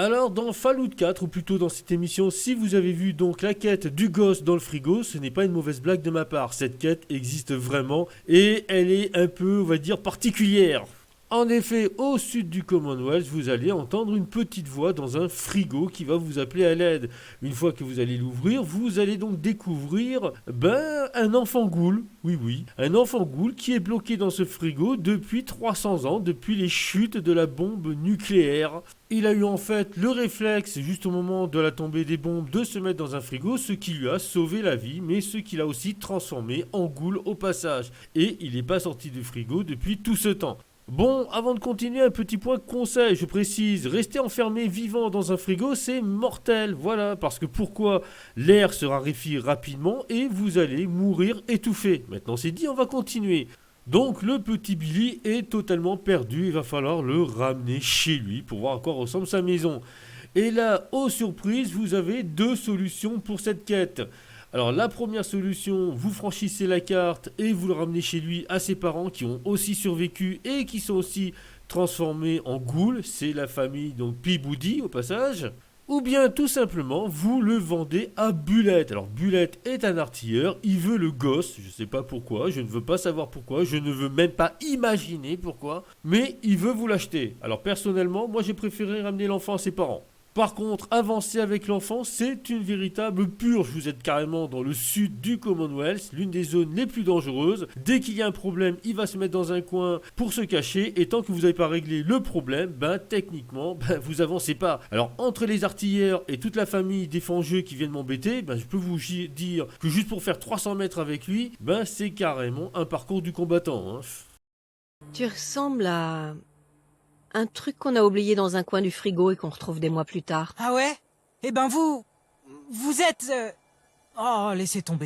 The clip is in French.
Alors dans Fallout 4, ou plutôt dans cette émission, si vous avez vu donc la quête du gosse dans le frigo, ce n'est pas une mauvaise blague de ma part. Cette quête existe vraiment et elle est un peu, on va dire, particulière. En effet, au sud du Commonwealth, vous allez entendre une petite voix dans un frigo qui va vous appeler à l'aide. Une fois que vous allez l'ouvrir, vous allez donc découvrir un enfant ghoul. Oui, oui, un enfant ghoul qui est bloqué dans ce frigo depuis 300 ans, depuis les chutes de la bombe nucléaire. Il a eu en fait le réflexe, juste au moment de la tombée des bombes, de se mettre dans un frigo, ce qui lui a sauvé la vie, mais ce qui l'a aussi transformé en ghoul au passage. Et il n'est pas sorti du frigo depuis tout ce temps. Bon, avant de continuer, un petit point conseil, je précise, rester enfermé vivant dans un frigo, c'est mortel, voilà, parce que pourquoi? L'air se raréfie rapidement et vous allez mourir étouffé. Maintenant c'est dit, on va continuer. Donc le petit Billy est totalement perdu, il va falloir le ramener chez lui pour voir à quoi ressemble sa maison. Et là, aux surprises, vous avez deux solutions pour cette quête. Alors la première solution, vous franchissez la carte et vous le ramenez chez lui à ses parents qui ont aussi survécu et qui sont aussi transformés en ghouls. C'est la famille donc Peabody au passage. Ou bien tout simplement vous le vendez à Bullet. Alors Bullet est un artilleur, il veut le gosse, je ne sais pas pourquoi, je ne veux pas savoir pourquoi, je ne veux même pas imaginer pourquoi, mais il veut vous l'acheter. Alors personnellement, moi j'ai préféré ramener l'enfant à ses parents. Par contre, avancer avec l'enfant, c'est une véritable purge. Vous êtes carrément dans le sud du Commonwealth, l'une des zones les plus dangereuses. Dès qu'il y a un problème, il va se mettre dans un coin pour se cacher. Et tant que vous n'avez pas réglé le problème, techniquement, vous avancez pas. Alors, entre les artilleurs et toute la famille des fangeux qui viennent m'embêter, je peux vous dire que juste pour faire 300 mètres avec lui, c'est carrément un parcours du combattant. Tu ressembles à un truc qu'on a oublié dans un coin du frigo et qu'on retrouve des mois plus tard. Ah ouais? Eh ben vous êtes... Oh, laissez tomber.